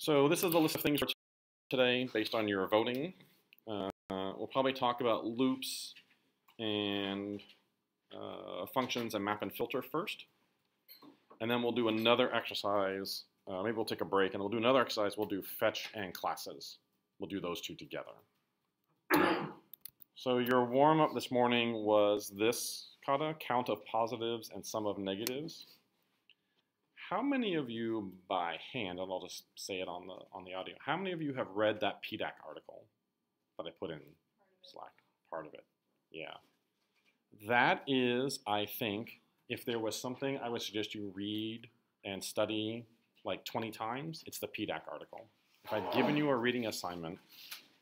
So this is the list of things for today based on your voting. We'll probably talk about loops and functions and map and filter first. And then we'll do another exercise. Maybe we'll take a break and we'll do another exercise. We'll do fetch and classes. We'll do those two together. So your warm-up this morning was this, Kata, count of positives and sum of negatives. How many of you by hand, and I'll just say it on the audio, how many of you have read that PDAC article that I put in Slack? Part of it. Yeah. That is, I think, if there was something I would suggest you read and study like 20 times, it's the PDAC article. If I've given you a reading assignment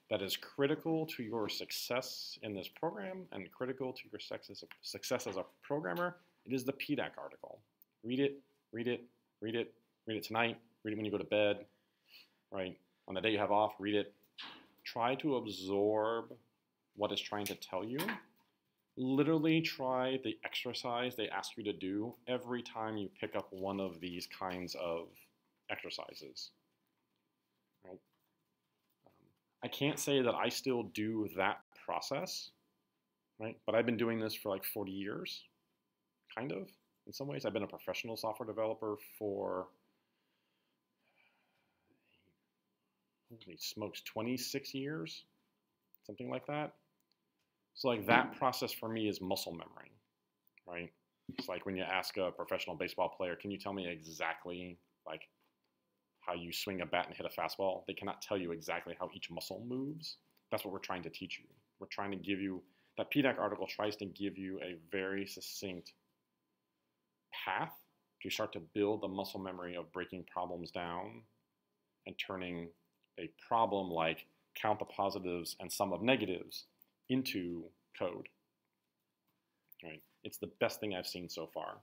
that is critical to your success in this program and critical to your success as a programmer, it is the PDAC article. Read it, read it, read it, read it tonight, read it when you go to bed, right? On the day you have off, read it. Try to absorb what it's trying to tell you. Literally try the exercise they ask you to do every time you pick up one of these kinds of exercises, right? I can't say that I still do that process, right? But I've been doing this for like 40 years, kind of. In some ways, I've been a professional software developer for, holy smokes, 26 years, something like that. So like that process for me is muscle memory, right? It's like when you ask a professional baseball player, can you tell me exactly like how you swing a bat and hit a fastball? They cannot tell you exactly how each muscle moves. That's what we're trying to teach you. We're trying to give you, that PDAC article tries to give you a very succinct path to start to build the muscle memory of breaking problems down and turning a problem like count the positives and sum of negatives into code. Right? It's the best thing I've seen so far.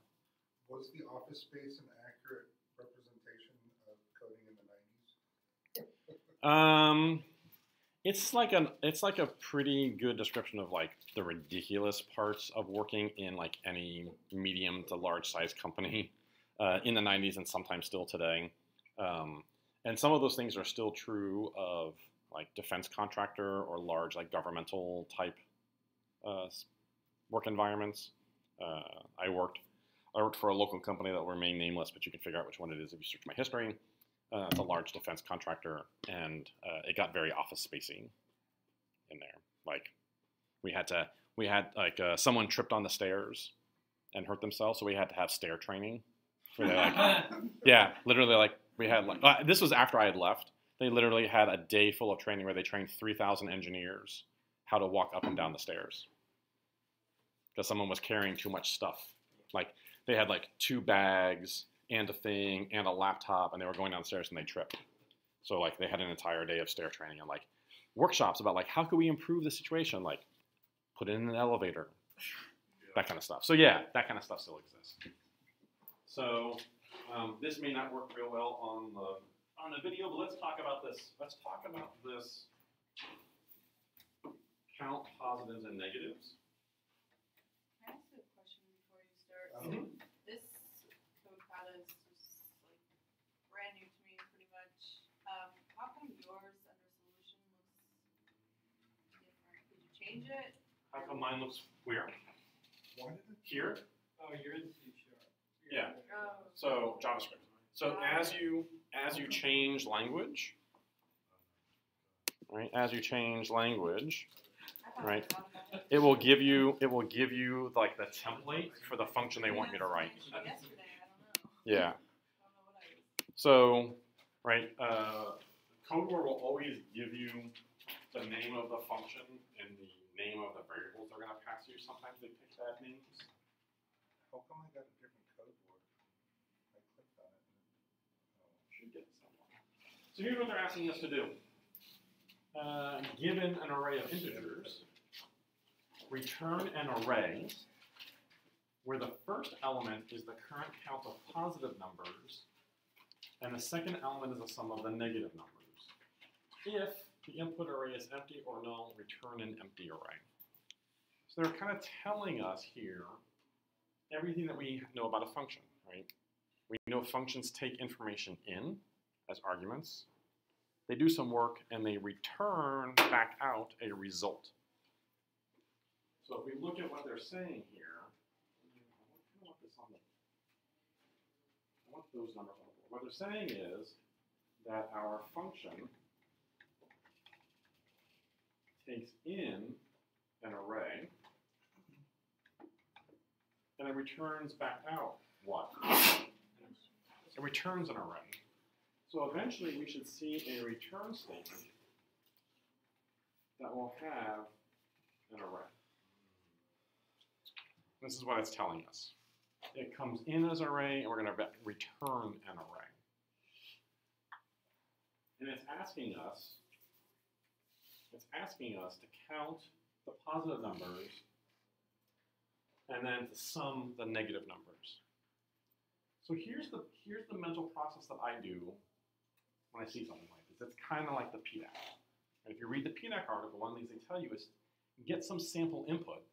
Was the office space an accurate representation of coding in the 90s? It's like a pretty good description of like the ridiculous parts of working in like any medium to large size company in the 90s and sometimes still today. And some of those things are still true of like defense contractor or large like governmental type work environments. I worked for a local company that will remain nameless, but you can figure out which one it is if you search my history. It's a large defense contractor, and it got very office spacey in there. Like we had like someone tripped on the stairs and hurt themselves, so we had to have stair training. Where they like, yeah, literally like we had like this was after I had left. They literally had a day full of training where they trained 3,000 engineers how to walk up and down the stairs because someone was carrying too much stuff. Like they had like 2 bags and a thing and a laptop, and they were going downstairs and they tripped. So like they had an entire day of stair training and like workshops about like how could we improve the situation, like put it in an elevator, that kind of stuff. So yeah, that kind of stuff still exists. So this may not work real well on the video, but let's talk about this. Let's talk about this count positives and negatives. Can I ask you a question before you start? Mm-hmm. This code Kata is just like brand new to me, pretty much. How come yours under solution looks different? Did you change it? How come mine looks weird? Why did it? Here? Oh, you're in C#. Yeah. Oh. So JavaScript. So as you change language, right? As you change language, right? It will give you like the template for the function they want you to write. Yesterday, I don't know. Yeah. I don't know what I was. So, right, Cohort will always give you the name of the function and the name of the variables they're going to pass you. Sometimes they pick bad names. How come I got a different code word? I clicked on it. Should get someone. So here's what they're asking us to do. Given an array of integers, return an array where the first element is the current count of positive numbers, and the second element is the sum of the negative numbers. If the input array is empty or null, return an empty array. So they're kind of telling us here everything that we know about a function, right? We know functions take information in as arguments, they do some work, and they return back out a result. So if we look at what they're saying here, I want those numbers on the board. What they're saying is that our function takes in an array, and it returns back out what? It returns an array. So eventually we should see a return statement that will have an array. This is what it's telling us. It comes in as an array, and we're going to return an array. And it's asking us to count the positive numbers and then to sum the negative numbers. So here's the mental process that I do when I see something like this. It's kind of like the PDAC. And if you read the PDAC article, one of the things they tell you is get some sample input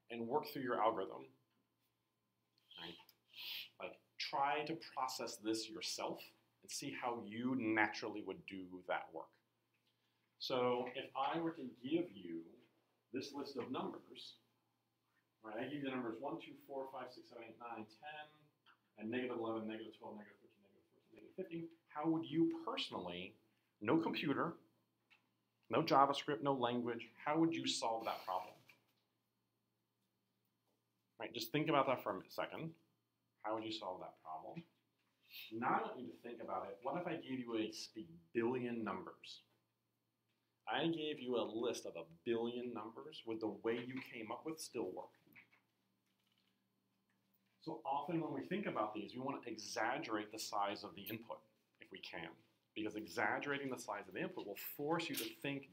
and work through your algorithm. Right? Like, try to process this yourself and see how you naturally would do that work. So if I were to give you this list of numbers, right, I give you the numbers 1, 2, 4, 5, 6, 7, 8, 9, 10, and negative 11, negative 12, negative 13, negative 14, negative 15, how would you personally, no computer, no JavaScript, no language, how would you solve that problem? Right, just think about that for a second. How would you solve that problem? Now I want you to think about it. What if I gave you a billion numbers? I gave you a list of 1 billion numbers. Would the way you came up with still work? So often when we think about these, we want to exaggerate the size of the input if we can, because exaggerating the size of the input will force you to think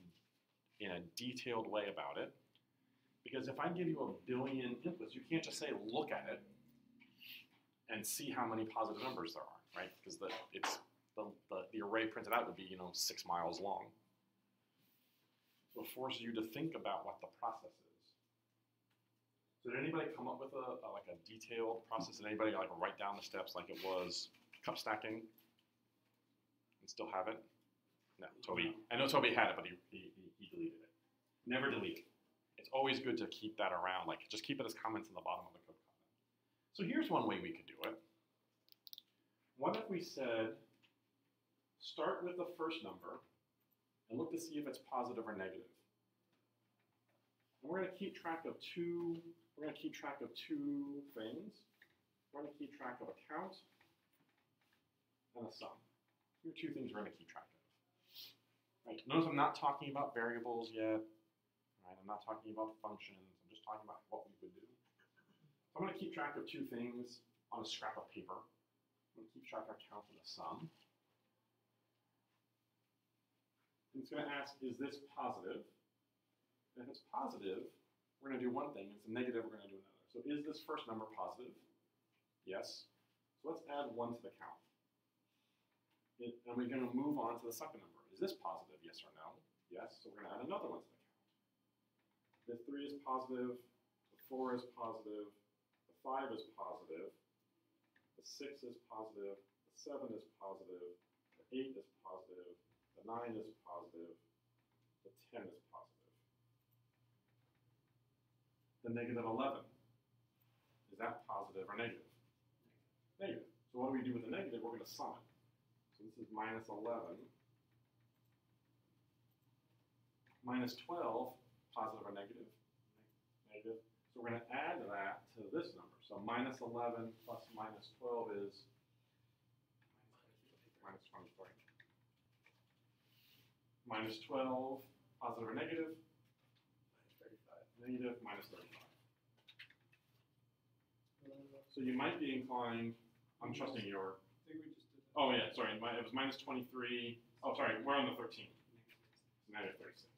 in a detailed way about it. Because if I give you 1 billion inputs, you can't just say, look at it and see how many positive numbers there are, right? Because the array printed out would be 6 miles long. So it forces you to think about what the process is. So did anybody come up with a detailed process? Did anybody write down the steps like it was cup stacking and still have it? No, Toby. I know Toby had it, but he deleted it. Never delete it. It's always good to keep that around. Just keep it as comments in the bottom of the code comment. So here's one way we could do it. What if we said, start with the first number and look to see if it's positive or negative. And we're going to keep track of two things. We're going to keep track of a count and a sum. Here are 2 things we're going to keep track of. Right. Notice I'm not talking about variables yet. Right. I'm not talking about functions. I'm just talking about what we would do. So I'm going to keep track of 2 things on a scrap of paper. I'm going to keep track of count and a sum. And it's going to ask, is this positive? And if it's positive, we're going to do one thing. If it's negative, we're going to do another. So is this first number positive? Yes. So let's add 1 to the count. And we're going to move on to the second number. Is this positive? Yes or no? Yes. So we're going to add another 1 to the count. The 3 is positive. The 4 is positive. The 5 is positive. The 6 is positive. The 7 is positive. The 8 is positive. The 9 is positive. The 10 is positive. The negative 11, is that positive or negative? Negative. So what do we do with the negative? We're going to sum it. So this is minus 11. Minus 12, positive or negative? Negative. So we're going to add that to this number. So minus 11 plus minus 12 is minus 23. Minus 12, positive or negative? Negative, minus 35. So you might be inclined, I'm trusting your, oh yeah, sorry, it was minus 23, oh sorry, we're on the 13, negative 36.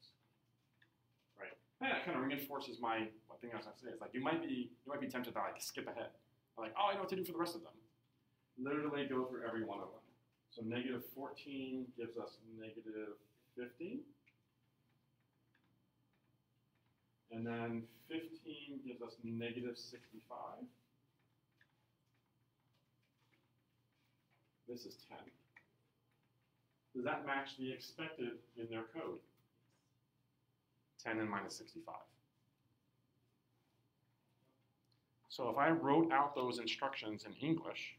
Right, and that kind of reinforces one thing I was going to say, is you might be tempted to skip ahead. Oh, I know what to do for the rest of them. Literally go through every one of them. So negative 14 gives us negative 50. And then 15 gives us negative 65. This is 10. Does that match the expected in their code? 10 and minus 65. So if I wrote out those instructions in English,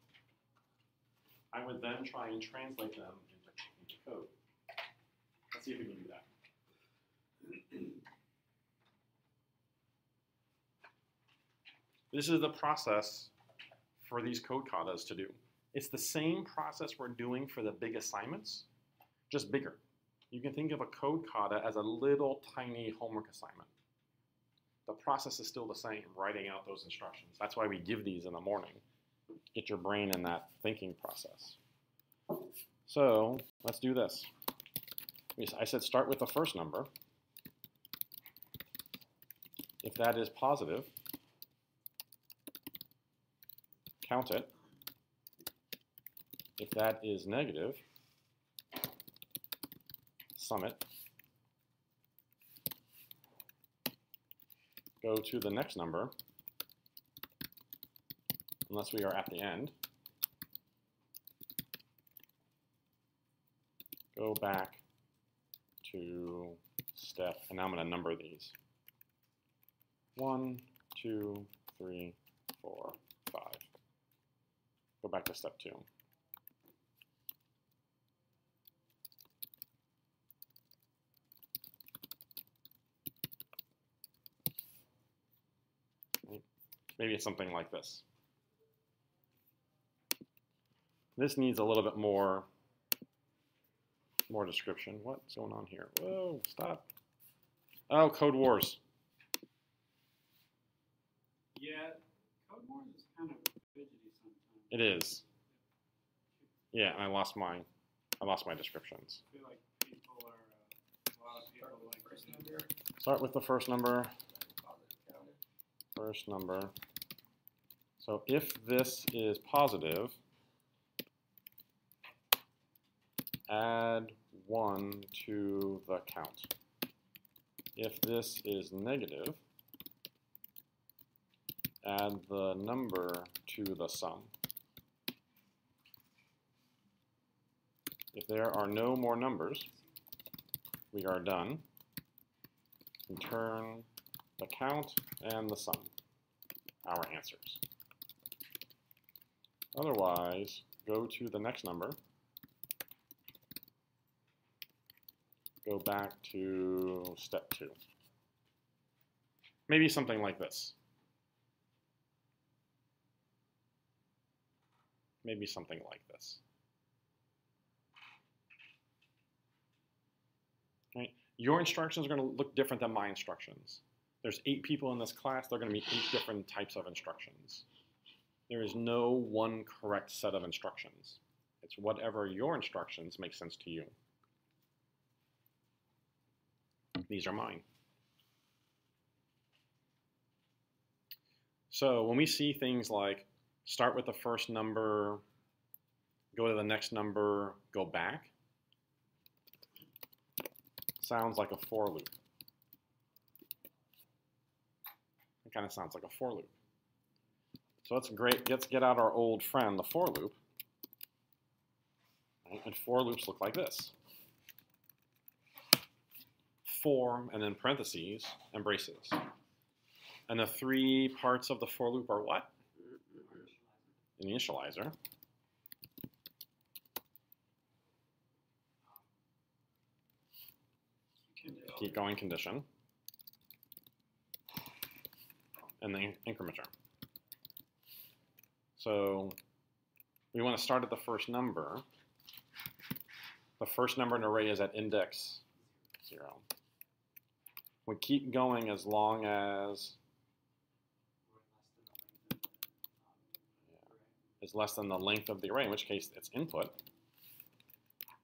I would then try and translate them into code. Let's see if we can do that. This is the process for these code katas to do. It's the same process we're doing for the big assignments, just bigger. You can think of a code kata as a little tiny homework assignment. The process is still the same, writing out those instructions. That's why we give these in the morning. Get your brain in that thinking process. So let's do this. I said start with the first number. If that is positive, count it. If that is negative, sum it. Go to the next number, unless we are at the end. Go back to step, and now I'm going to number these. 1, 2, 3, 4, 5. Go back to step 2. Maybe it's something like this. This needs a little bit more description. What's going on here? Whoa, stop. Oh, Code Wars. Yeah, Code Wars is kind of fidgety sometimes. It is. Yeah, and I lost my descriptions. I feel like people are, a lot of people like First number. Start with the first number. First number. So if this is positive, add 1 to the count. If this is negative, add the number to the sum. If there are no more numbers, we are done. Return the count and the sum, our answers. Otherwise, go to the next number. Go back to step 2. Maybe something like this. Maybe something like this. Right? Your instructions are going to look different than my instructions. There's 8 people in this class. They're going to be 8 different types of instructions. There is no one correct set of instructions. It's whatever your instructions make sense to you. These are mine. So when we see things like start with the first number, go to the next number, go back, sounds like a for loop. It kind of sounds like a for loop. So let's get out our old friend, the for loop. Right? And for loops look like this. For, and then parentheses, and braces. And the 3 parts of the for loop are what? An initializer. Keep going condition. And the incrementer. So we want to start at the first number. The first number in an array is at index 0. We keep going as long as is less than the length of the array, in which case it's input.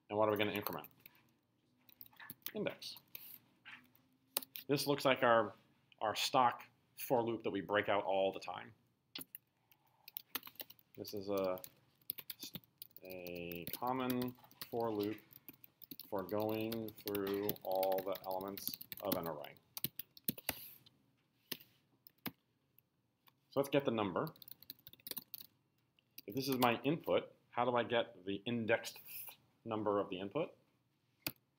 And what are we going to increment? Index. This looks like our stock for loop that we break out all the time. This is a common for loop for going through all the elements of an array. So let's get the number. If this is my input, how do I get the indexed number of the input?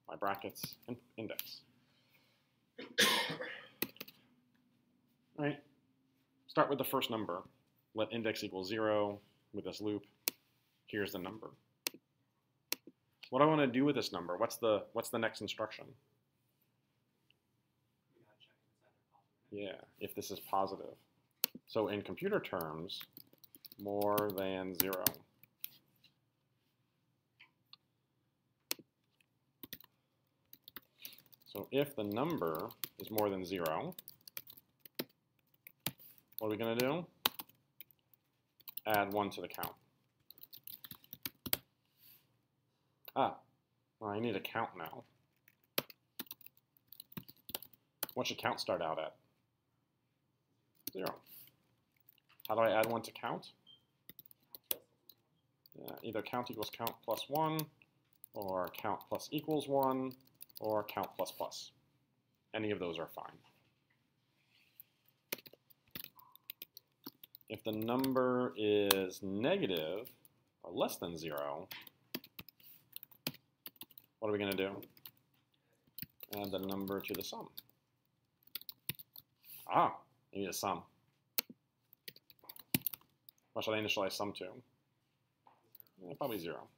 my brackets, and index. All right, start with the first number. Let index equal 0 with this loop. Here's the number. What do I want to do with this number? What's the next instruction? Yeah, if this is positive. So in computer terms, more than 0. So if the number is more than 0, what are we going to do? Add 1 to the count. Well, I need a count now. What should count start out at? 0. How do I add 1 to count? Either count equals count plus 1, or count plus equals 1, or count plus plus. Any of those are fine. If the number is negative or less than 0, what are we going to do? Add the number to the sum. I need a sum. What should I initialize sum to? Probably 0.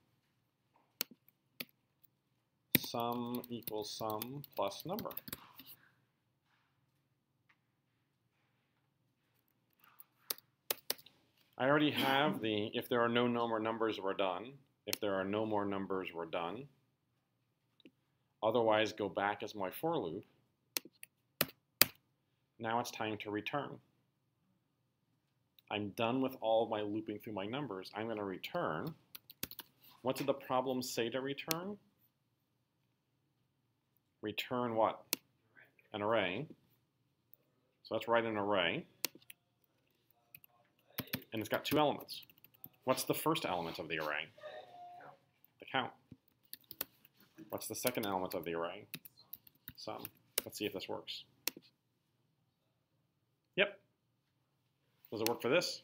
Sum equals sum plus number. I already have the if there are no more numbers, we're done. If there are no more numbers, we're done. Otherwise, go back as my for loop. Now it's time to return. I'm done with all of my looping through my numbers. I'm going to return. What did the problem say to return? Return what? An array. So let's write an array. And it's got 2 elements. What's the first element of the array? The count. What's the second element of the array? Sum. Let's see if this works. Yep. Does it work for this?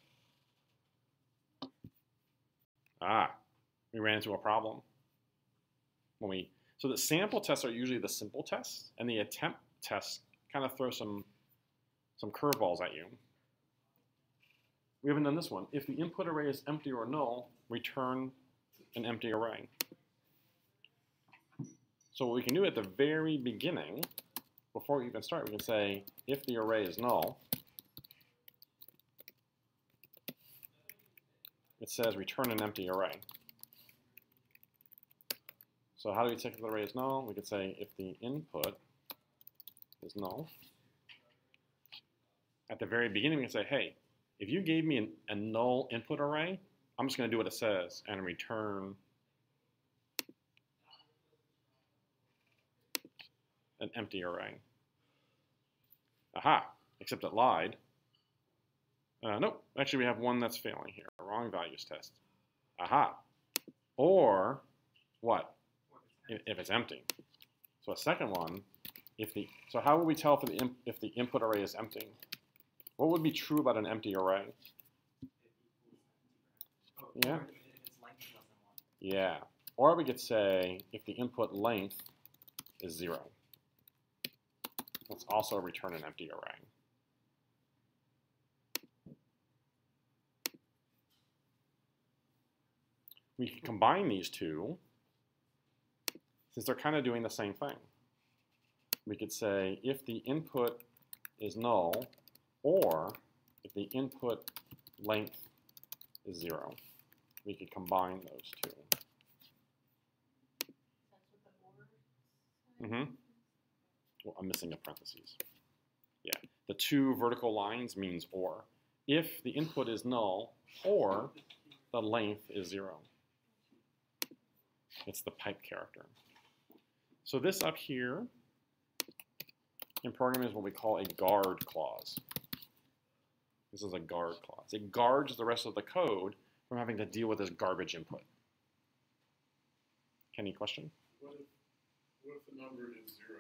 We ran into a problem. So the sample tests are usually the simple tests, and the attempt tests kind of throw some curveballs at you. We haven't done this one. If the input array is empty or null, return an empty array. So what we can do at the very beginning, before we even start, we can say if the array is null, it says return an empty array. So how do we check if the array is null? We could say if the input is null. At the very beginning, we can say, hey, if you gave me a null input array, I'm just going to do what it says and return an empty array. Except it lied. Nope, actually we have one that's failing here, a wrong values test. Or what? If it's empty. So a second one, so how would we tell if the input array is empty? What would be true about an empty array? Yeah. Yeah. Or we could say if the input length is 0. Let's also return an empty array. We can combine these two, since they're kind of doing the same thing. We could say if the input is null, or if the input length is 0. We could combine those two. Well, I'm missing a parentheses. Yeah, the 2 vertical lines means or. If the input is null, or the length is 0. It's the pipe character. So this up here in programming is what we call a guard clause. This is a guard clause. It guards the rest of the code from having to deal with this garbage input. Any question? What if the number is 0?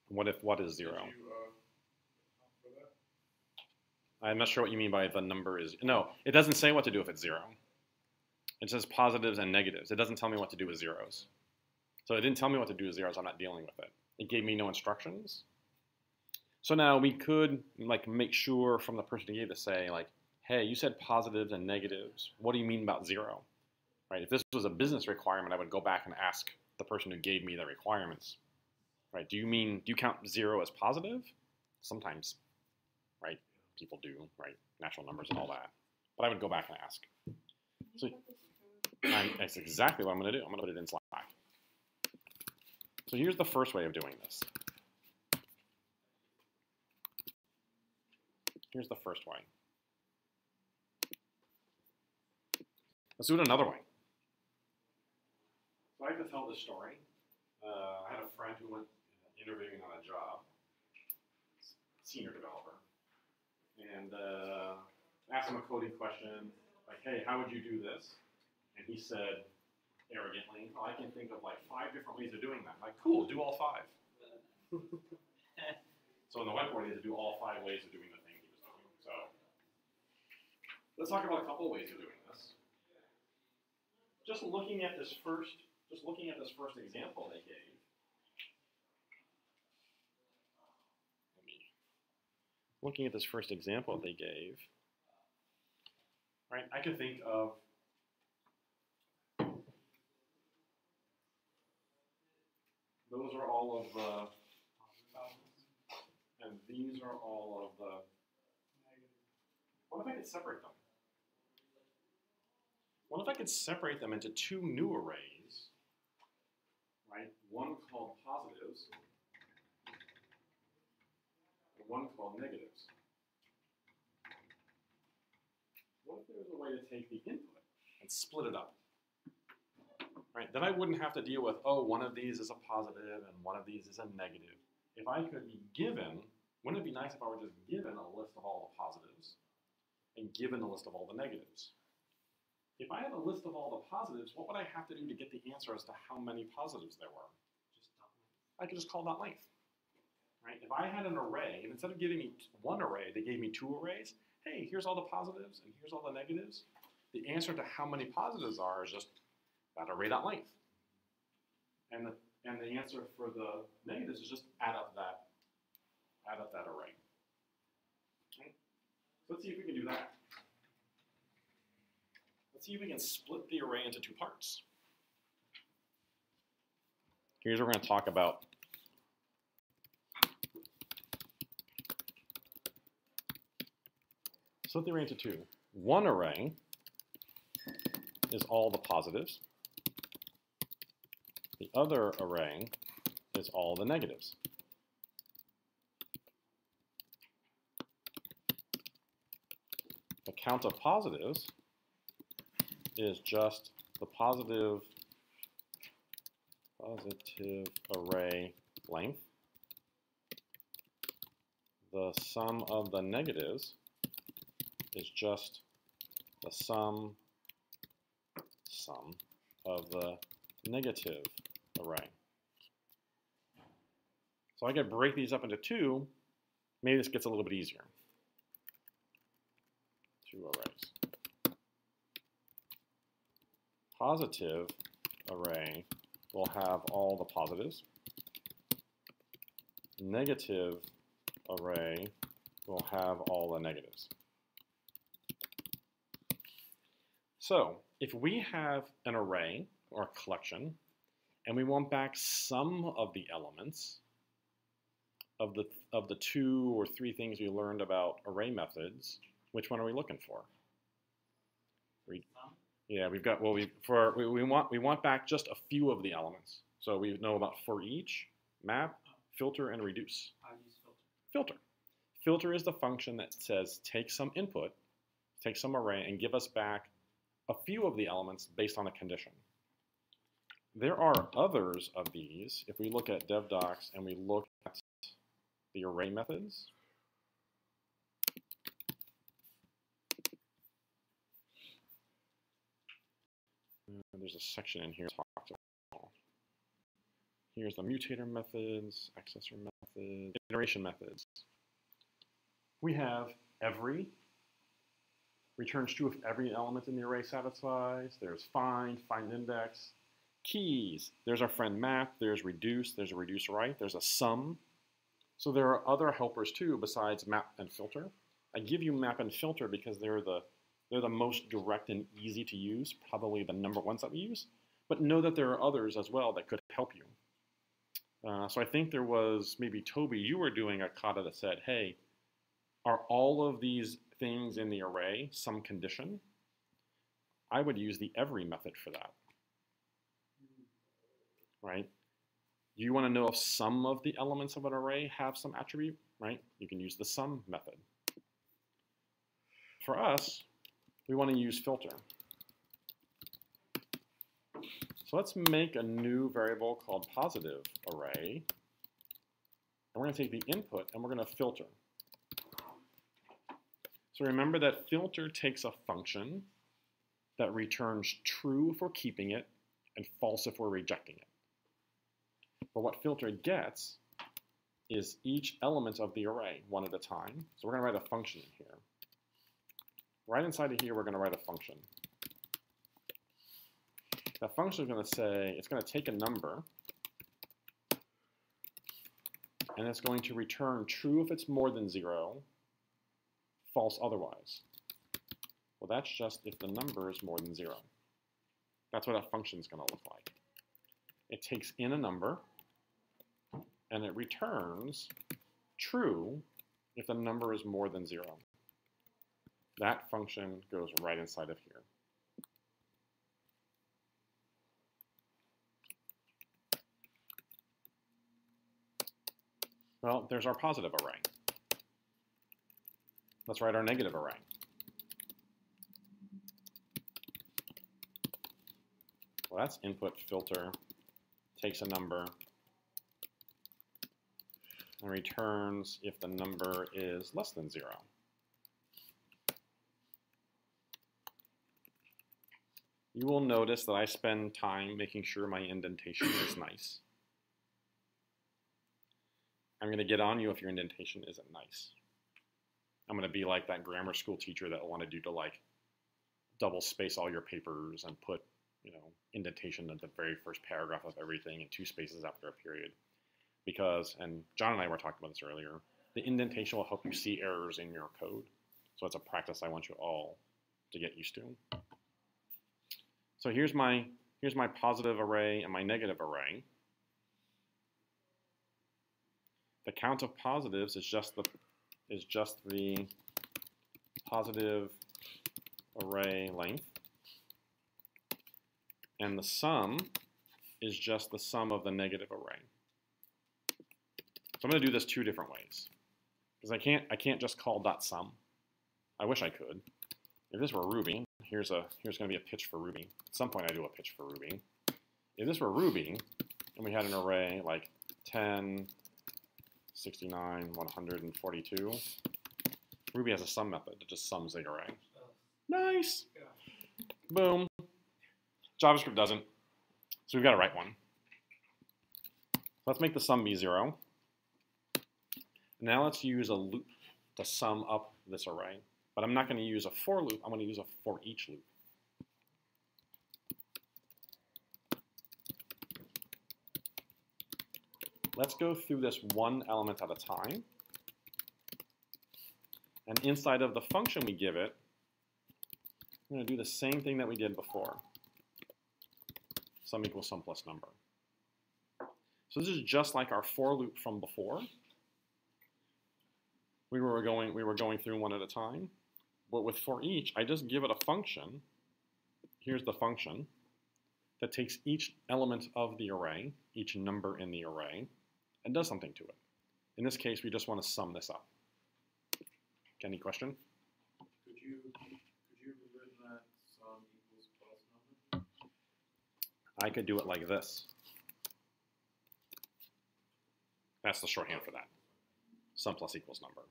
What is 0? Did you for that? I'm not sure what you mean by the number is. No, it doesn't say what to do if it's 0. It says positives and negatives. It doesn't tell me what to do with zeros. So it didn't tell me what to do with zeros. I'm not dealing with it. It gave me no instructions. So now we could like make sure from the person who gave to say like, hey, you said positives and negatives. What do you mean about zero? Right? If this was a business requirement, I would go back and ask the person who gave me the requirements. Right? Do you count zero as positive? Sometimes, right? People do, right? Natural numbers and all that. But I would go back and ask. So that's exactly what I'm going to do. I'm going to put it in Slack. So here's the first way of doing this. Here's the first way. Let's do it another way. So I have to tell this story. I had a friend who went interviewing on a job, senior developer, and asked him a coding question, like, hey, how would you do this? And he said, arrogantly, oh, I can think of like 5 different ways of doing that. I'm like, cool, do all 5. So in the whiteboard, he had to do all 5 ways of doing the thing he was doing. So let's talk about a couple of ways of doing this. Just looking at this first example they gave. Looking at this first example they gave, right? I can think of those are all of the, and these are all of the. What if I could separate them? What if I could separate them into 2 new arrays, right? One called positives, and one called negatives. What if there was a way to take the input and split it up? Right? Then I wouldn't have to deal with, oh, one of these is a positive and one of these is a negative. If I could be given, wouldn't it be nice if I were just given a list of all the positives and given a list of all the negatives? If I had a list of all the positives, what would I have to do to get the answer as to how many positives there were? I could just call that length. Right? If I had an array, and instead of giving me 1 array, they gave me 2 arrays, hey, here's all the positives and here's all the negatives. The answer to how many positives are is just that array.length. And the answer for the negatives is just add up that array. Okay? So let's see if we can do that. Let's see if we can split the array into 2 parts. Here's what we're going to talk about. Split the array into 2. One array is all the positives. The other array is all the negatives. The count of positives is just the positive array length. The sum of the negatives is just the sum of the negative array. So I could break these up into 2. Maybe this gets a little bit easier. 2 arrays. Positive array will have all the positives. Negative array will have all the negatives. So if we have an array or a collection and we want back some of the elements of the 2 or 3 things we learned about array methods, which one are we looking for? Yeah, we've got, well, we want back just a few of the elements. So we know about for each, map, filter, and reduce. I use filter. Filter is the function that says take some input, take some array, and give us back a few of the elements based on a condition. There are others of these. If we look at DevDocs and we look at the array methods, there's a section in here that talks about. Here's the mutator methods, accessor methods, iteration methods. We have every, returns true if every element in the array satisfies. There's find index, Keys. There's our friend map, there's reduce, there's a reduce right, there's a sum. So there are other helpers too besides map and filter. I give you map and filter because they're the most direct and easy to use, probably the number ones that we use. But know that there are others as well that could help you. So I think there was maybe Toby, you were doing a kata that said, hey, are all of these things in the array some condition? I would use the every method for that, right? You want to know if some of the elements of an array have some attribute, right? You can use the sum method. For us, we want to use filter. So let's make a new variable called positive array. And we're going to take the input and we're going to filter. So remember that filter takes a function that returns true if we're keeping it and false if we're rejecting it. But what filter gets is each element of the array one at a time. So we're going to write a function in here. Right inside of here, we're going to write a function. That function is going to say, it's going to take a number, and it's going to return true if it's more than 0, false otherwise. Well, that's just if the number is more than 0. That's what that function is going to look like. It takes in a number, and it returns true if the number is more than 0. That function goes right inside of here. Well, there's our positive array. Let's write our negative array. Well, that's input filter, takes a number, and returns if the number is less than 0. You will notice that I spend time making sure my indentation is nice. I'm going to get on you if your indentation isn't nice. I'm going to be like that grammar school teacher that wanted you to like double space all your papers and put, indentation at the very first paragraph of everything and 2 spaces after a period. Because, and John and I were talking about this earlier, the indentation will help you see errors in your code. So it's a practice I want you all to get used to. So here's my positive array and my negative array. The count of positives is just the positive array length, and the sum is just the sum of the negative array. So I'm going to do this 2 different ways, because I can't just call .sum. I wish I could. If this were Ruby, here's going to be a pitch for Ruby. At some point I do a pitch for Ruby. If this were Ruby, and we had an array like 10, 69, 142, Ruby has a sum method that just sums the array. Nice! Boom. JavaScript doesn't. So we've got to write one. Let's make the sum be 0. Now let's use a loop to sum up this array. But I'm not going to use a for loop. I'm going to use a for each loop. Let's go through this one element at a time. And inside of the function we give it, I'm going to do the same thing that we did before. Sum equals sum plus number. So this is just like our for loop from before. We were going through one at a time. But with for each, I just give it a function. Here's the function that takes each element of the array, each number in the array, and does something to it. In this case, we just want to sum this up. Any question? Could you have written that sum equals plus number? I could do it like this. That's the shorthand for that. Sum plus equals number.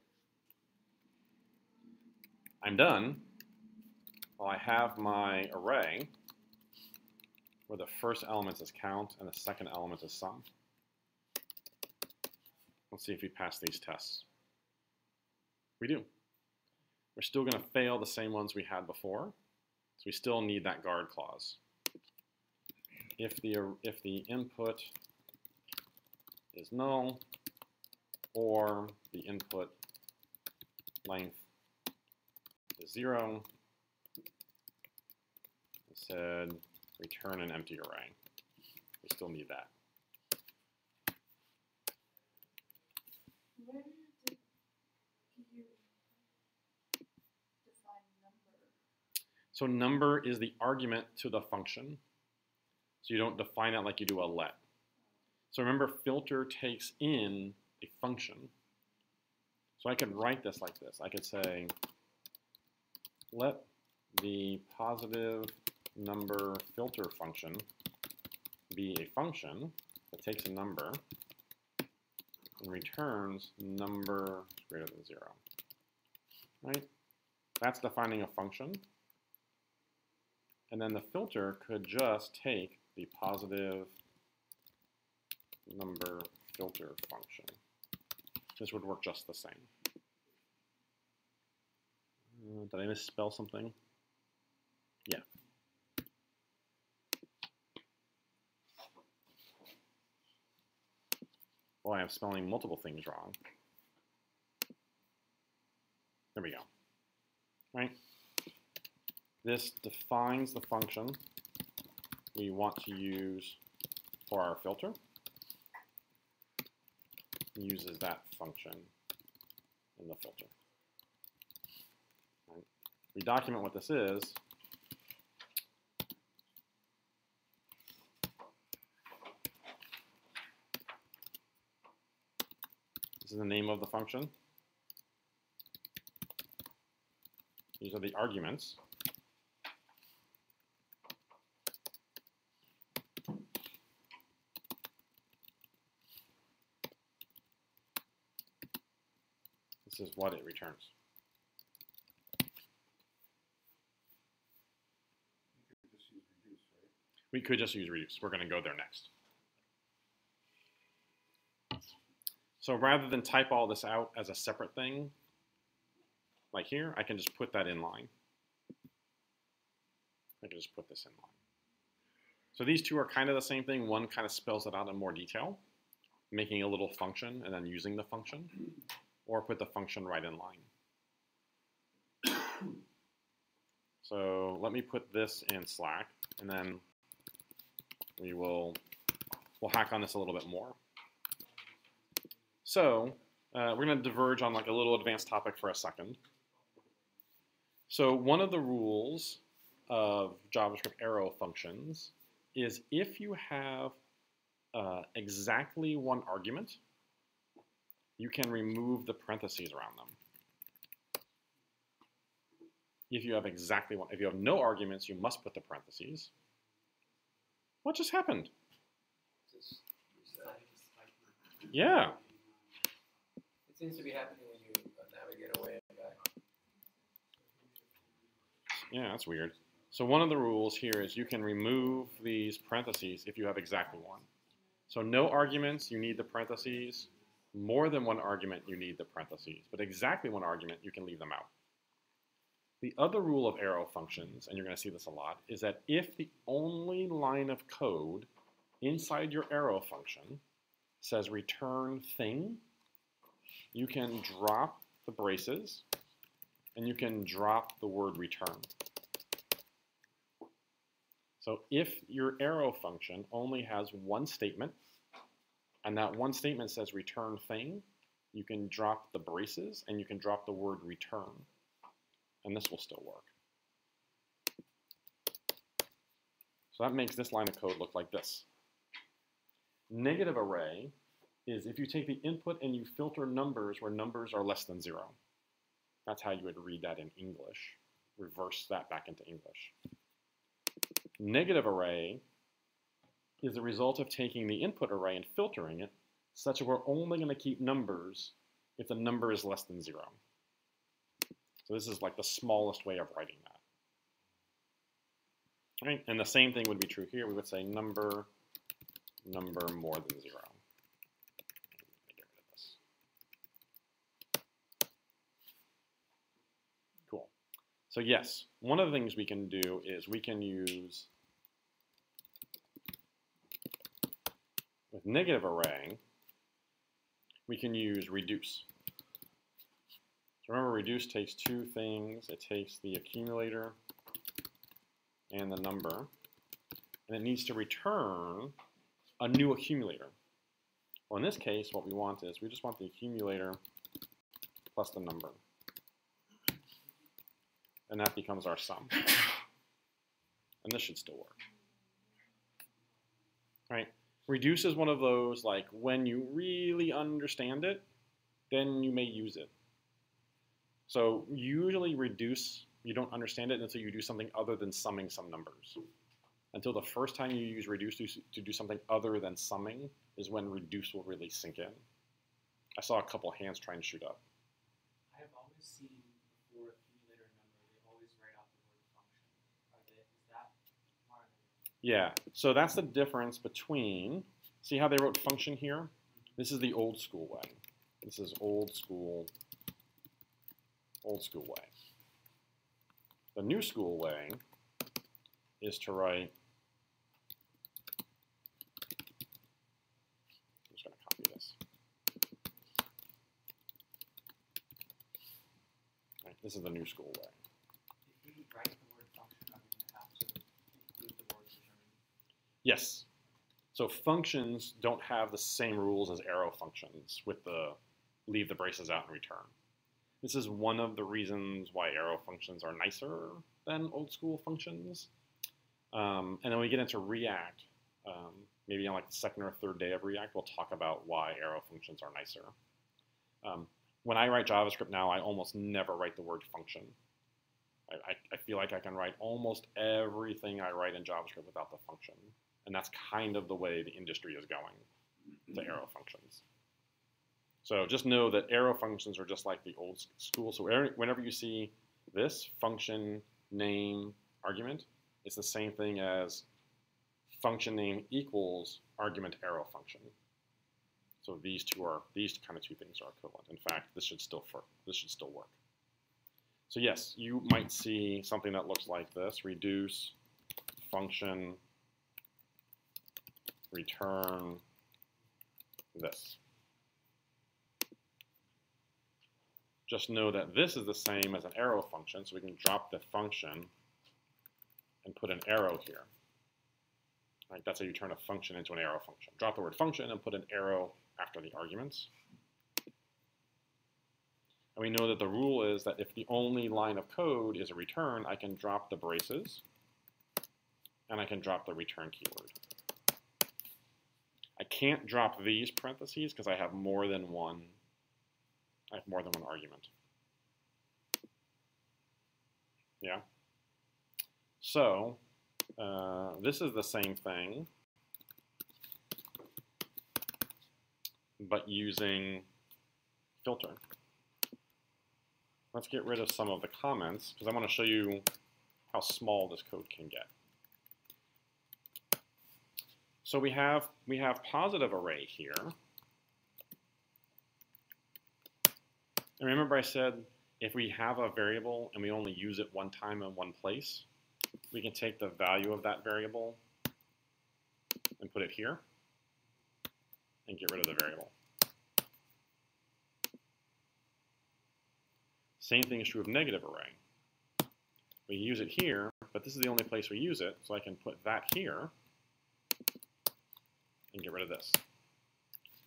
I'm done. Well, I have my array where the first element is count and the second element is sum. Let's see if we pass these tests. We do. We're still going to fail the same ones we had before, so we still need that guard clause. if the input is null or the input length is 0, it said return an empty array. We still need that. Where did you define number? So number is the argument to the function. So you don't define it like you do a let. So remember, filter takes in a function. So I could write this like this. I could say, let the positive number filter function be a function that takes a number and returns number greater than 0. Right? That's defining a function. And then the filter could just take the positive number filter function. This would work just the same. Did I misspell something? Yeah. Boy, I'm spelling multiple things wrong. There we go. Right? This defines the function we want to use for our filter. It uses that function in the filter. Right. We document what this is. This is the name of the function. These are the arguments. This is what it returns. You could just use reduce, right? We could just use reduce. We're going to go there next. So rather than type all this out as a separate thing, like here, I can just put that in line. I can just put this in line. So these two are kind of the same thing. One kind of spells it out in more detail, making a little function and then using the function, or put the function right in line. So let me put this in Slack, and then we'll hack on this a little bit more. So we're going to diverge on like a little advanced topic for a second. So one of the rules of JavaScript arrow functions is if you have exactly one argument, you can remove the parentheses around them. If you have exactly one, if you have no arguments, you must put the parentheses. What just happened? Yeah. It seems to be happening when you navigate away and back. Yeah, that's weird. So one of the rules here is you can remove these parentheses if you have exactly one. So no arguments, you need the parentheses. More than one argument, you need the parentheses. But exactly one argument, you can leave them out. The other rule of arrow functions, and you're going to see this a lot, is that if the only line of code inside your arrow function says return thing, you can drop the braces and you can drop the word return. So if your arrow function only has one statement, and that one statement says return thing, you can drop the braces and you can drop the word return, and this will still work. So that makes this line of code look like this. Negative array is if you take the input and you filter numbers where numbers are less than 0. That's how you would read that in English. Reverse that back into English. Negative array is the result of taking the input array and filtering it such that we're only going to keep numbers if the number is less than 0. So this is like the smallest way of writing that. Right? And the same thing would be true here. We would say number more than 0. Get rid of this. Cool. So yes, one of the things we can do is we can use With negative array, we can use reduce. So remember, reduce takes two things. It takes the accumulator and the number, and it needs to return a new accumulator. Well, in this case, what we want is we just want the accumulator plus the number. And that becomes our sum. And this should still work. Right? Reduce is one of those, like, when you really understand it, then you may use it. So usually reduce, you don't understand it until you do something other than summing some numbers. Until the first time you use reduce to do something other than summing is when reduce will really sink in. I saw a couple hands trying to shoot up. I have always seen before accumulator and number, they always write out the word function. Is that part of it? Yeah, so that's the difference between, see how they wrote function here? This is the old school way. This is old school way. The new school way is to write, I'm just going to copy this. Right, this is the new school way. If you write the word function, are we going to have to include the word return? Yes. So functions don't have the same rules as arrow functions with the leave the braces out and return. This is one of the reasons why arrow functions are nicer than old school functions. And then when we get into React, maybe on like the second or third day of React, we'll talk about why arrow functions are nicer. When I write JavaScript now, I almost never write the word function. I feel like I can write almost everything I write in JavaScript without the function. And that's kind of the way the industry is going to arrow functions. So just know that arrow functions are just like the old school. So whenever you see this function name argument, it's the same thing as function name equals argument arrow function. So these kind of two things are equivalent. In fact, this should still work. So yes, you might see something that looks like this: reduce function return this. Just know that this is the same as an arrow function, so we can drop the function and put an arrow here. Right, that's how you turn a function into an arrow function. Drop the word function and put an arrow after the arguments. And we know that the rule is that if the only line of code is a return, I can drop the braces and I can drop the return keyword. I can't drop these parentheses because I have more than one argument. Yeah? So, this is the same thing, but using filter. Let's get rid of some of the comments because I want to show you how small this code can get. So we have positive array here. And remember I said if we have a variable and we only use it one time in one place, we can take the value of that variable and put it here and get rid of the variable. Same thing is true of negative array. We use it here, but this is the only place we use it, so I can put that here and get rid of this.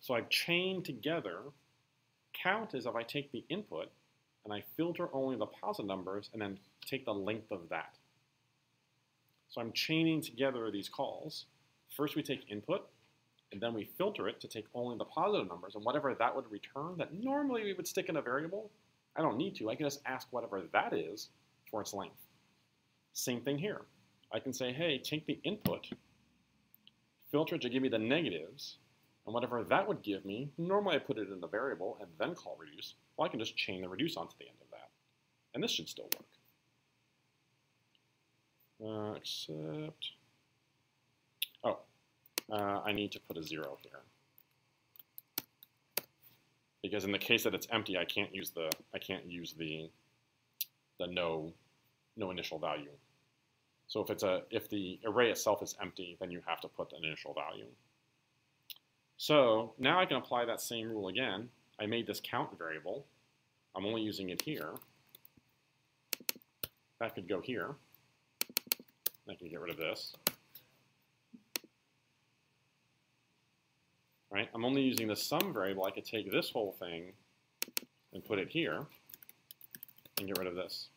So I've chained together. Count is if I take the input and I filter only the positive numbers and then take the length of that. So I'm chaining together these calls. First we take input, and then we filter it to take only the positive numbers, and whatever that would return that normally we would stick in a variable, I don't need to. I can just ask whatever that is for its length. Same thing here. I can say, hey, take the input, filter it to give me the negatives, and whatever that would give me, normally I put it in the variable and then call reduce. Well, I can just chain the reduce onto the end of that. And this should still work. Except, I need to put a 0 here. Because in the case that it's empty, I can't use the no initial value. So if the array itself is empty, then you have to put an initial value. So now I can apply that same rule again. I made this count variable. I'm only using it here. That could go here. I can get rid of this. Right? I'm only using the sum variable. I could take this whole thing and put it here and get rid of this.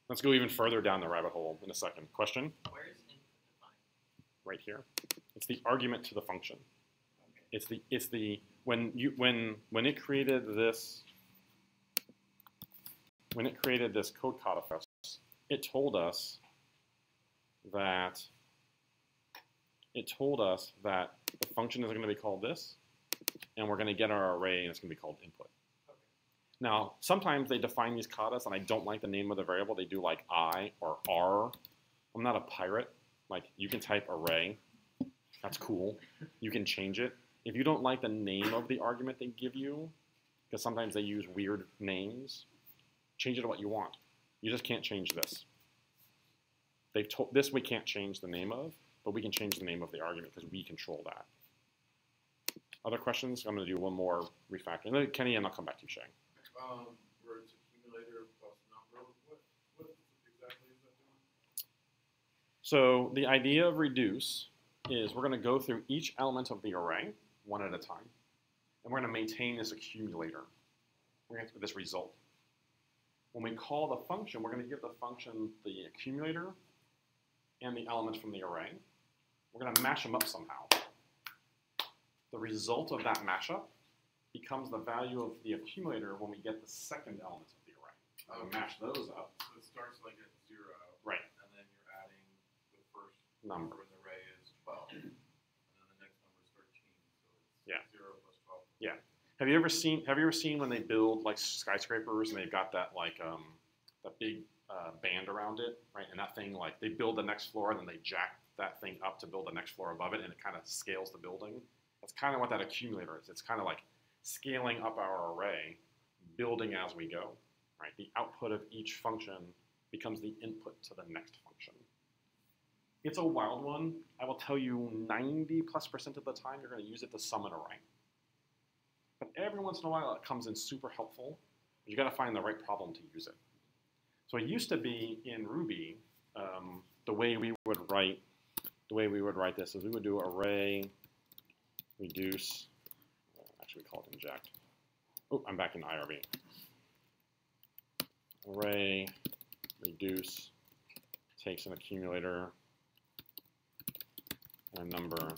Let's go even further down the rabbit hole in a second. Question? Where is input defined? Right here. It's the argument to the function. It's the when it created this code Kata for us, it told us that the function is going to be called this, and we're going to get our array, and it's going to be called input. Okay. Now, sometimes they define these katas, and I don't like the name of the variable. They do like I or R. I'm not a pirate. Like, you can type array. That's cool. You can change it. If you don't like the name of the argument they give you, because sometimes they use weird names, change it to what you want. You just can't change this. They've told this we can't change the name of, but we can change the name of the argument because we control that. Other questions? I'm going to do one more refactor. And then Kenny, and I'll come back to you, Shang. Where it's accumulator plus number, what exactly is that doing? So the idea of reduce is we're going to go through each element of the array one at a time, and we're going to maintain this accumulator. We're going to get this result. When we call the function, we're going to give the function the accumulator and the element from the array. We're going to mash them up somehow. The result of that mashup becomes the value of the accumulator when we get the second element of the array. We mash those up. So it starts like at 0. Right. And then you're adding the first Number. in the array is 12. And then the next number is 13. So it's Yeah. 0 plus 12. Yeah. Have you ever seen when they build like skyscrapers and they've got that like that big band around it, right? And that thing, like, they build the next floor and then they jack that thing up to build the next floor above it, and it kind of scales the building. That's kind of what that accumulator is. It's kind of like scaling up our array, building as we go, right? The output of each function becomes the input to the next function. It's a wild one. I will tell you 90+% of the time you're going to use it to sum an array. But every once in a while it comes in super helpful. You got to find the right problem to use it. So it used to be in Ruby, the way we would write this is we would do array reduce. Actually, we call it inject. Oh, I'm back in IRB. Array reduce takes an accumulator and a number,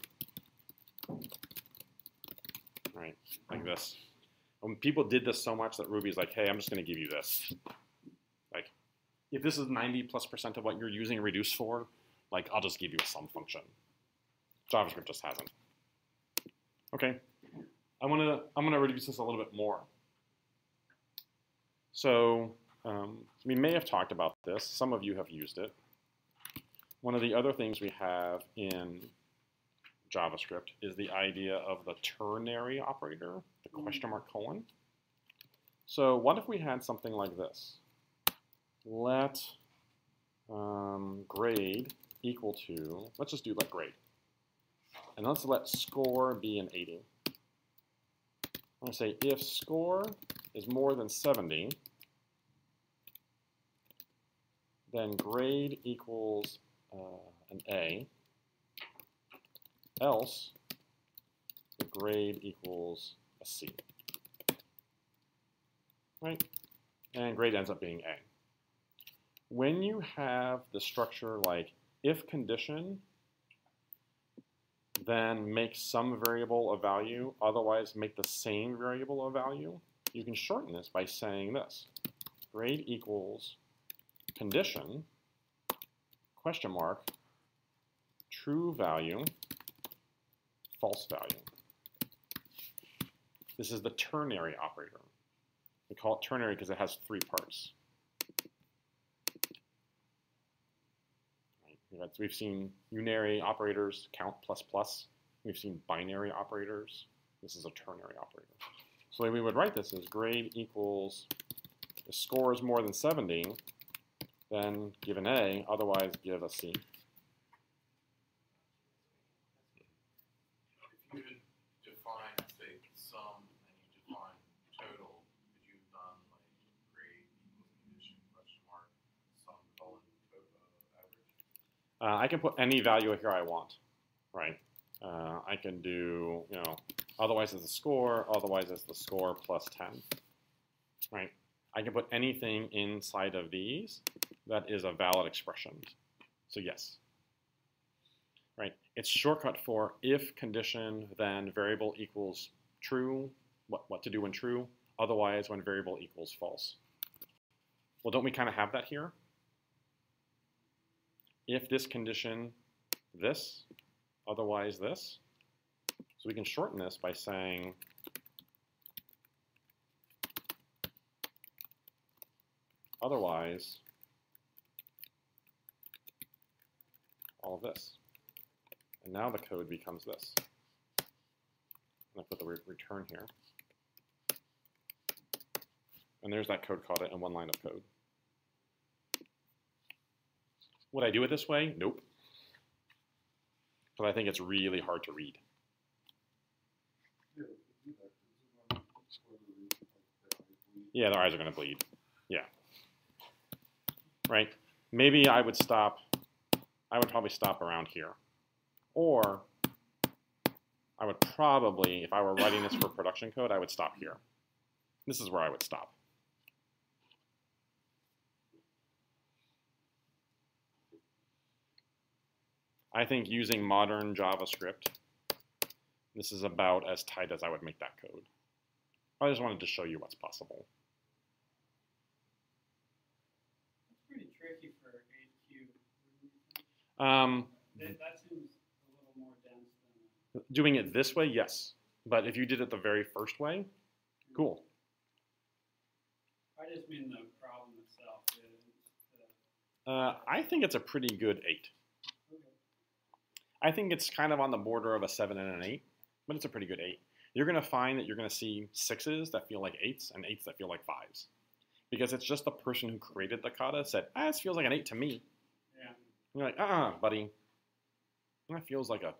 right? Like this. When people did this so much that Ruby's like, hey, I'm just going to give you this. Like, if this is 90+% of what you're using reduce for, like, I'll just give you a sum function. JavaScript just hasn't. Okay, I'm gonna reduce this a little bit more. So we may have talked about this. Some of you have used it. One of the other things we have in JavaScript is the idea of the ternary operator, the question mark colon. So what if we had something like this? Let grade equal to, let's just do let grade. And let's let score be an 80. I'm going to say if score is more than 70, then grade equals an A, else the grade equals a C. Right? And grade ends up being A. When you have the structure like if condition, then make some variable a value, otherwise make the same variable a value, you can shorten this by saying this. Grade equals condition, question mark, true value, false value. This is the ternary operator. We call it ternary because it has 3 parts. We've seen unary operators, count plus plus. We've seen binary operators. This is a ternary operator. So the way we would write this is grade equals, if score is more than 70, then give an A, otherwise give a C. I can put any value here I want, right? I can do, otherwise it's the score, otherwise it's the score plus 10, right? I can put anything inside of these that is a valid expression. So yes, right? It's shortcut for if condition, then variable equals true, what to do when true, otherwise when variable equals false. Well, don't we kind of have that here? If this condition, this, otherwise this. So we can shorten this by saying otherwise all of this. And now the code becomes this. And I put the return here. And there's that code Kata in one line of code. Would I do it this way? Nope. But I think it's really hard to read. Yeah, their eyes are going to bleed. Yeah. Right? Maybe I would stop, I would probably stop around here. Or I would probably, if I were writing this for production code, I would stop here. This is where I would stop. I think using modern JavaScript, this is about as tight as I would make that code. I just wanted to show you what's possible. That's pretty tricky for 8Q. That seems a little more dense than doing it this way, yes. But if you did it the very first way, cool. I just mean the problem itself. I think it's a pretty good 8. Okay. I think it's kind of on the border of a 7 and an 8, but it's a pretty good 8. You're going to find that you're going to see 6s that feel like 8s and 8s that feel like 5s. Because it's just the person who created the kata said, this feels like an 8 to me. Yeah. And you're like, buddy. That feels like a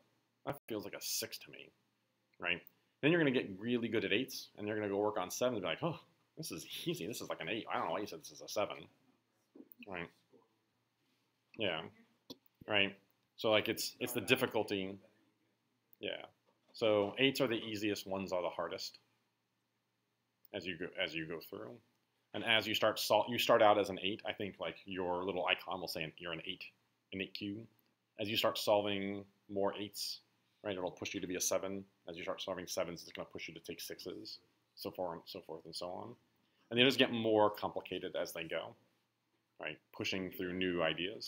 6 to me, right? Then you're going to get really good at 8s, and you're going to go work on 7s and be like, oh, this is easy. This is like an 8. I don't know why you said this is a 7, right? Yeah, right. So like it's the difficulty. Yeah. So 8s are the easiest, 1s are the hardest. As you go through, and as you start out as an 8. I think like your little icon will say you're an 8, an 8Q. As you start solving more 8s, right, it'll push you to be a 7. As you start solving 7s, it's going to push you to take 6s, so forth and so on. And they just get more complicated as they go, right? Pushing through new ideas.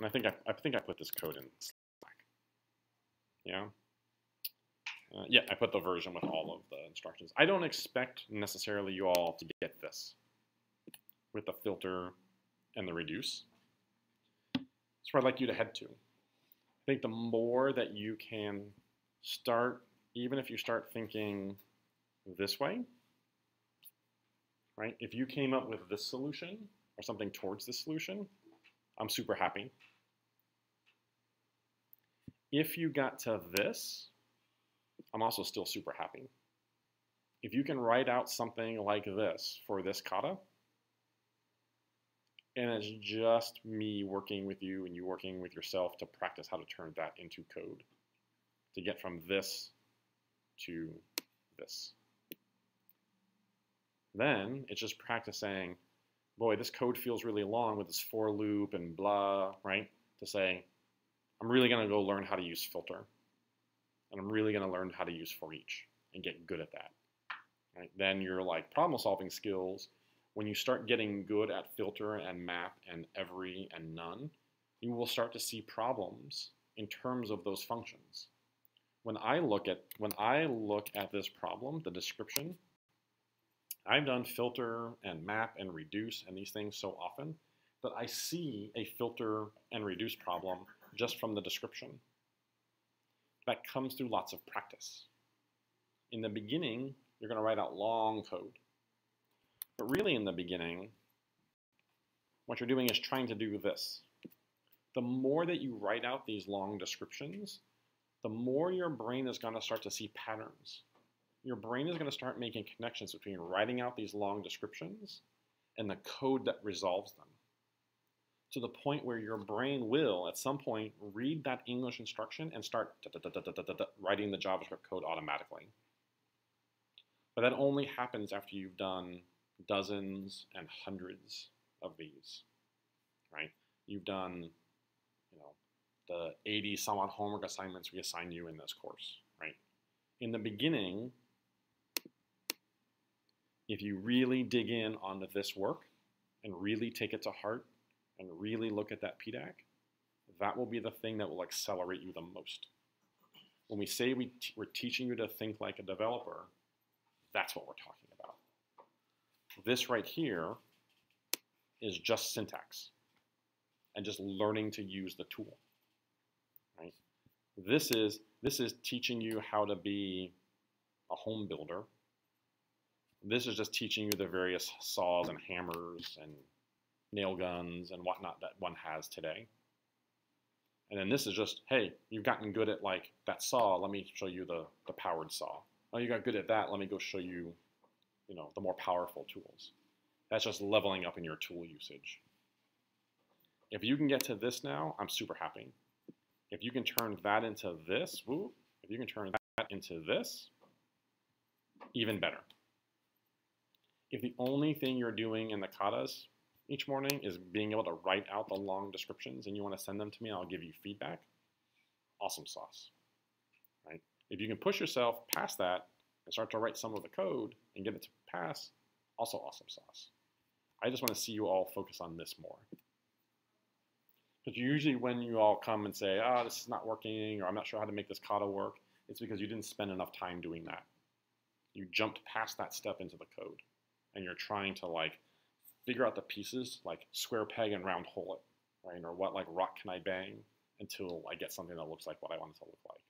And I think I put this code in Slack. Yeah. Yeah, I put the version with all of the instructions. I don't expect necessarily you all to get this with the filter and the reduce. That's where I'd like you to head to. I think the more that you can start, even if you start thinking this way, right? If you came up with this solution or something towards this solution, I'm super happy. If you got to this, I'm also still super happy. If you can write out something like this for this kata, and it's just me working with you and you working with yourself to practice how to turn that into code, to get from this to this. Then it's just practicing, boy, this code feels really long with this for loop and blah, right? To say, I'm really going to go learn how to use filter. And I'm really going to learn how to use for each and get good at that. Right? Then your like problem solving skills, when you start getting good at filter and map and every and none, you will start to see problems in terms of those functions. When I look at this problem, the description, I've done filter and map and reduce and these things so often that I see a filter and reduce problem just from the description. That comes through lots of practice. In the beginning, you're going to write out long code. But really in the beginning, what you're doing is trying to do this. The more that you write out these long descriptions, the more your brain is going to start to see patterns. Your brain is going to start making connections between writing out these long descriptions and the code that resolves them. to the point where your brain will, at some point, read that English instruction and start writing the JavaScript code automatically. But that only happens after you've done dozens and hundreds of these, right? You've done, the 80 some odd homework assignments we assign you in this course, right? In the beginning, if you really dig in onto this work and really take it to heart and really look at that PDAC, that will be the thing that will accelerate you the most. When we say we're teaching you to think like a developer, that's what we're talking about. This right here is just syntax and just learning to use the tool, right? This is teaching you how to be a home builder. This is just teaching you the various saws and hammers and nail guns and whatnot that one has today. And then this is just, hey, you've gotten good at like that saw, let me show you the powered saw. Oh, you got good at that, let me go show you, the more powerful tools. That's just leveling up in your tool usage. If you can get to this now, I'm super happy. If you can turn that into this, if you can turn that into this, even better. If the only thing you're doing in the katas each morning is being able to write out the long descriptions and you want to send them to me and I'll give you feedback, awesome sauce, right? If you can push yourself past that and start to write some of the code and get it to pass, also awesome sauce. I just want to see you all focus on this more. Because usually when you all come and say, this is not working, or I'm not sure how to make this kata work, it's because you didn't spend enough time doing that. You jumped past that step into the code. And you're trying to figure out the pieces, like square peg and round hole it, right? Or what rock can I bang until I get something that looks like what I want it to look like,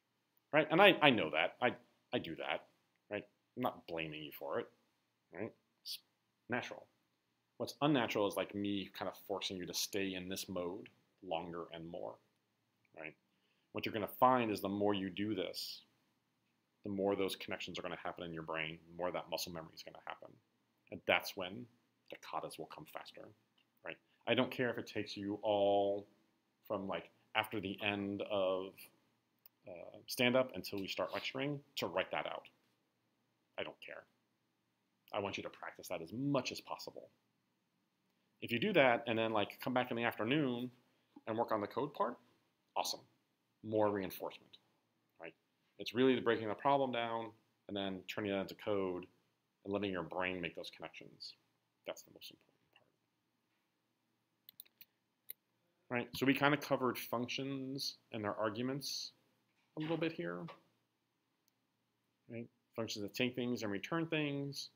right? And I know that, I do that, right? I'm not blaming you for it, right? It's natural. What's unnatural is me kind of forcing you to stay in this mode longer and more, right? What you're going to find is the more you do this, the more those connections are going to happen in your brain, the more that muscle memory is going to happen. And that's when the katas will come faster, right? I don't care if it takes you all from after the end of stand-up until we start lecturing to write that out. I don't care. I want you to practice that as much as possible. If you do that and then come back in the afternoon and work on the code part, awesome. More reinforcement, right? It's really breaking the problem down and then turning it into code and letting your brain make those connections. That's the most important part. Right, so we kind of covered functions and their arguments a little bit here. Right? Functions that take things and return things.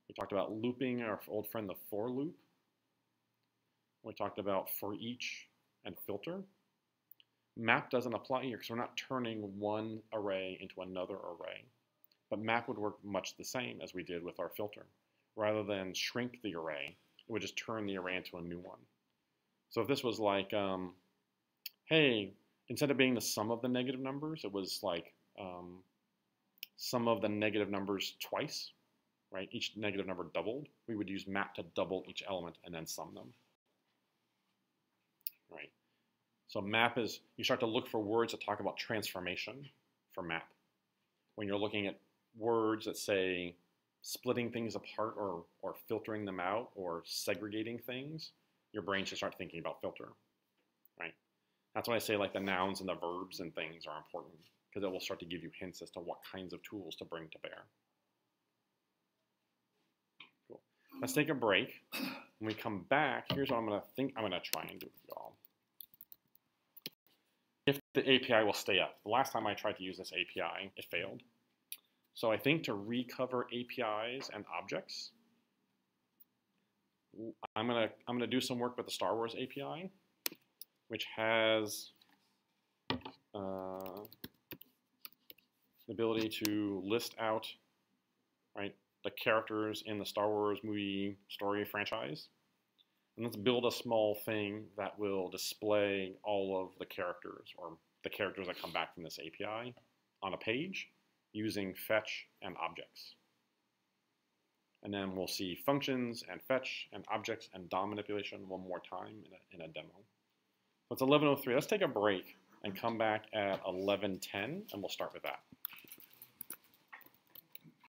We talked about looping, our old friend the for loop. We talked about for each and filter. Map doesn't apply here because we're not turning one array into another array. But map would work much the same as we did with our filter. Rather than shrink the array, it would just turn the array into a new one. So if this was hey, instead of being the sum of the negative numbers, it was sum of the negative numbers twice, right? Each negative number doubled. We would use map to double each element and then sum them, right? So map is, you start to look for words that talk about transformation for map. When you're looking at words that say splitting things apart or filtering them out or segregating things, your brain should start thinking about filter, right? That's why I say the nouns and the verbs and things are important because it will start to give you hints as to what kinds of tools to bring to bear. Cool. Let's take a break. When we come back, here's what I'm going to try and do with y'all. If the API will stay up. The last time I tried to use this API, it failed. So I think to recover APIs and objects, I'm gonna do some work with the Star Wars API, which has the ability to list out, right, the characters in the Star Wars movie story franchise. And let's build a small thing that will display all of the characters or the characters that come back from this API on a page using fetch and objects. And then we'll see functions and fetch and objects and DOM manipulation one more time in a demo. So it's 11:03. Let's take a break and come back at 11:10, and we'll start with that.